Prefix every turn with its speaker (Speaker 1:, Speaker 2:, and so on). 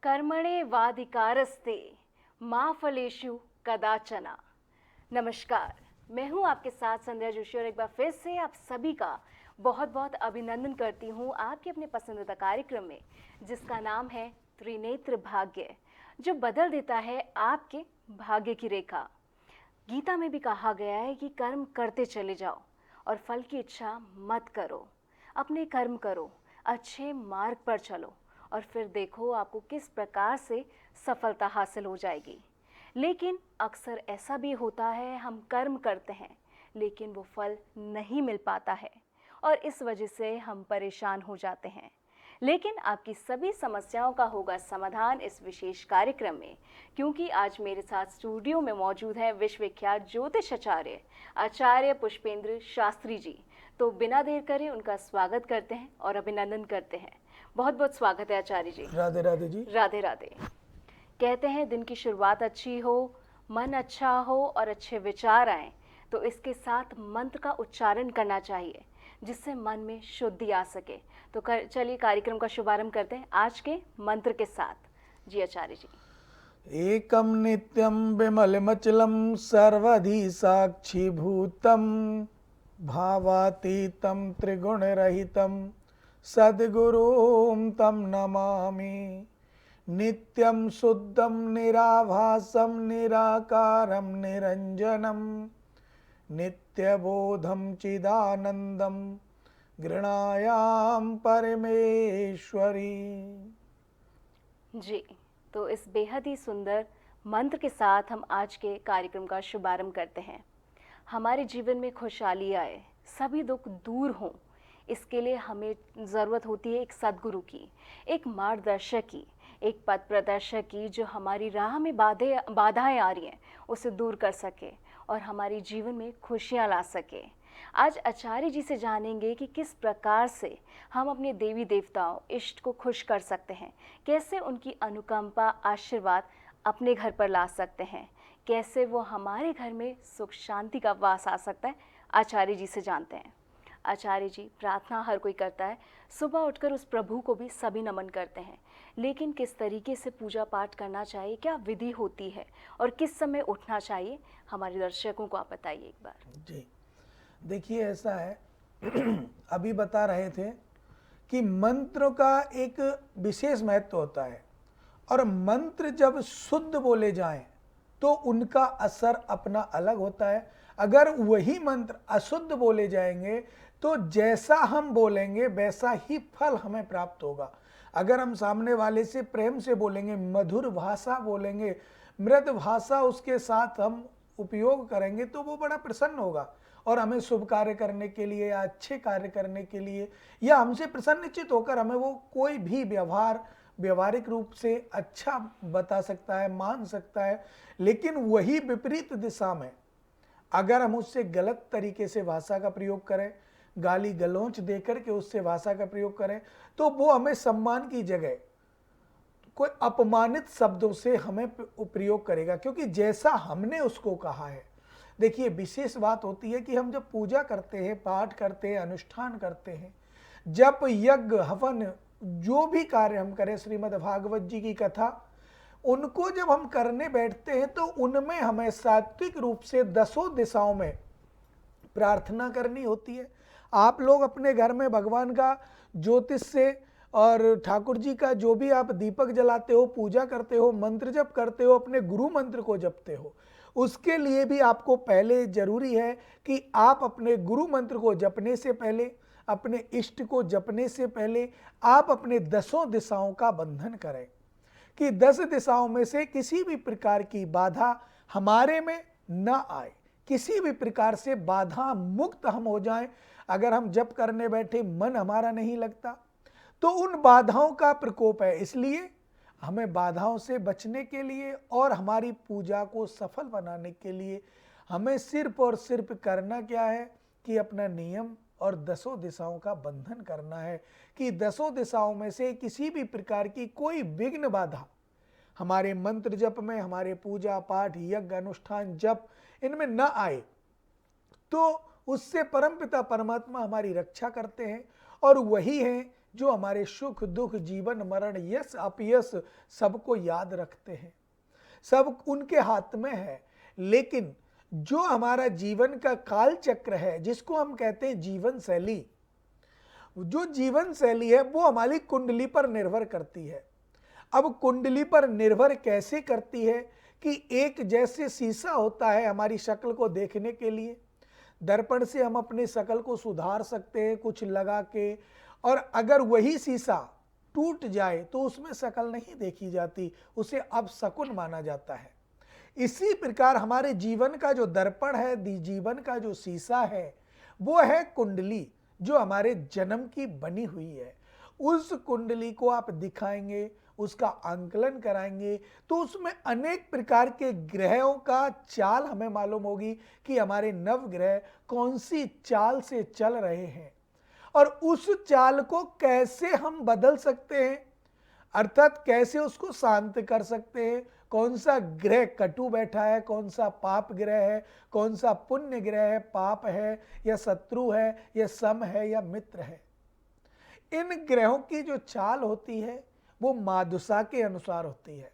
Speaker 1: कर्मणे वाधिकारस्ते माँ फलेषु कदाचना। नमस्कार, मैं हूँ आपके साथ संध्या जोशी और एक बार फिर से आप सभी का बहुत बहुत अभिनंदन करती हूँ आपके अपने पसंदीदा कार्यक्रम में, जिसका नाम है त्रिनेत्र भाग्य, जो बदल देता है आपके भाग्य की रेखा। गीता में भी कहा गया है कि कर्म करते चले जाओ और फल की इच्छा मत करो। अपने कर्म करो, अच्छे मार्ग पर चलो और फिर देखो आपको किस प्रकार से सफलता हासिल हो जाएगी। लेकिन अक्सर ऐसा भी होता है, हम कर्म करते हैं लेकिन वो फल नहीं मिल पाता है और इस वजह से हम परेशान हो जाते हैं। लेकिन आपकी सभी समस्याओं का होगा समाधान इस विशेष कार्यक्रम में, क्योंकि आज मेरे साथ स्टूडियो में मौजूद है विश्वविख्यात ज्योतिष आचार्य पुष्पेंद्र शास्त्री जी। तो बिना देर करे उनका स्वागत करते हैं और अभिनंदन करते हैं। बहुत बहुत स्वागत है आचार्य जी।
Speaker 2: राधे राधे जी।
Speaker 1: राधे राधे। कहते हैं दिन की शुरुआत अच्छी हो, मन अच्छा हो और अच्छे विचार आए तो इसके साथ मंत्र का उच्चारण करना चाहिए, जिससे मन में शुद्धि आ सके। तो चलिए कार्यक्रम का शुभारंभ करते हैं आज के मंत्र के साथ। जी आचार्य जी।
Speaker 2: एकम नित्यम विमलमचलम सर्वधि साक्षीभूतम भावातीतम त्रिगुणरहितम सद्गुरुं तम नमामि। नित्यं शुद्धं निराभासं निराकारं निरंजनम नित्यबोधं चिदानंदम गृणायाम परमेश्वरी।
Speaker 1: जी, तो इस बेहद ही सुंदर मंत्र के साथ हम आज के कार्यक्रम का शुभारंभ करते हैं। हमारे जीवन में खुशहाली आए, सभी दुख दूर हों, इसके लिए हमें ज़रूरत होती है एक सद्गुरु की, एक मार्गदर्शक की, एक पथ प्रदर्शक की, जो हमारी राह में बाधाएं आ रही हैं उसे दूर कर सके और हमारे जीवन में खुशियाँ ला सके। आज आचार्य जी से जानेंगे कि किस प्रकार से हम अपने देवी देवताओं इष्ट को खुश कर सकते हैं, कैसे उनकी अनुकंपा आशीर्वाद अपने घर पर ला सकते हैं, कैसे वो हमारे घर में सुख शांति का वास आ सकता है। आचार्य जी से जानते हैं। आचार्य जी, प्रार्थना हर कोई करता है, सुबह उठकर उस प्रभु को भी सभी नमन करते हैं, लेकिन किस तरीके से पूजा पाठ करना चाहिए, क्या विधि होती है और किस समय उठना चाहिए, हमारे दर्शकों को आप बताइए एक बार।
Speaker 2: जी देखिए, ऐसा है अभी बता रहे थे कि मंत्र का एक विशेष महत्व होता है और मंत्र जब शुद्ध बोले जाएं तो उनका असर अपना अलग होता है। अगर वही मंत्र अशुद्ध बोले जाएंगे तो जैसा हम बोलेंगे वैसा ही फल हमें प्राप्त होगा। अगर हम सामने वाले से प्रेम से बोलेंगे, मधुर भाषा बोलेंगे, मृद भाषा उसके साथ हम उपयोग करेंगे तो वो बड़ा प्रसन्न होगा और हमें शुभ कार्य करने के लिए या अच्छे कार्य करने के लिए या हमसे प्रसन्नचित होकर हमें वो कोई भी व्यवहारिक रूप से अच्छा बता सकता है, मान सकता है। लेकिन वही विपरीत दिशा में अगर हम उससे गलत तरीके से भाषा का प्रयोग करें, गाली गलौच देकर के उससे भाषा का प्रयोग करें, तो वो हमें सम्मान की जगह कोई अपमानित शब्दों से हमें प्रयोग करेगा, क्योंकि जैसा हमने उसको कहा है। देखिए, विशेष बात होती है कि हम जब पूजा करते हैं, पाठ करते हैं, अनुष्ठान करते हैं, जब यज्ञ हवन जो भी कार्य हम करें, श्रीमद् भागवत जी की कथा, उनको जब हम करने बैठते हैं तो उनमें हमें सात्विक रूप से दसों दिशाओं में प्रार्थना करनी होती है। आप लोग अपने घर में भगवान का ज्योतिष से और ठाकुर जी का जो भी आप दीपक जलाते हो, पूजा करते हो, मंत्र जप करते हो, अपने गुरु मंत्र को जपते हो, उसके लिए भी आपको पहले जरूरी है कि आप अपने गुरु मंत्र को जपने से पहले, अपने इष्ट को जपने से पहले आप अपने दसों दिशाओं का बंधन करें कि 10 दिशाओं में से किसी भी प्रकार की बाधा हमारे में न आए, किसी भी प्रकार से बाधा मुक्त हम हो जाएं। अगर हम जप करने बैठे मन हमारा नहीं लगता तो उन बाधाओं का प्रकोप है। इसलिए हमें बाधाओं से बचने के लिए और हमारी पूजा को सफल बनाने के लिए हमें सिर्फ और सिर्फ करना क्या है कि अपना नियम और दसों दिशाओं का बंधन करना है कि दसों दिशाओं में से किसी भी प्रकार की कोई विघ्न बाधा हमारे मंत्र जप में, हमारे पूजा पाठ यज्ञ अनुष्ठान जप इनमें न आए, तो उससे परमपिता परमात्मा हमारी रक्षा करते हैं और वही हैं जो हमारे सुख दुख जीवन मरण यश अपयश सबको याद रखते हैं, सब उनके हाथ में है। लेकिन जो हमारा जीवन का काल चक्र है, जिसको हम कहते हैं जीवन शैली, जो जीवन शैली है वो हमारी कुंडली पर निर्भर करती है। अब कुंडली पर निर्भर कैसे करती है कि एक जैसे शीशा होता है हमारी शक्ल को देखने के लिए, दर्पण से हम अपने शक्ल को सुधार सकते हैं कुछ लगा के, और अगर वही शीशा टूट जाए तो उसमें शक्ल नहीं देखी जाती, उसे अपशकुन माना जाता है। इसी प्रकार हमारे जीवन का जो दर्पण है, जीवन का जो शीशा है, वो है कुंडली, जो हमारे जन्म की बनी हुई है। उस कुंडली को आप दिखाएंगे, उसका आंकलन कराएंगे, तो उसमें अनेक प्रकार के ग्रहों का चाल हमें मालूम होगी कि हमारे नवग्रह कौन सी चाल से चल रहे हैं और उस चाल को कैसे हम बदल सकते हैं, अर्थात कैसे उसको शांत कर सकते हैं। कौन सा ग्रह कटु बैठा है, कौन सा पाप ग्रह है, कौन सा पुण्य ग्रह है, पाप है या शत्रु है या सम है या मित्र है। इन ग्रहों की जो चाल होती है वो मादुसा के अनुसार होती है।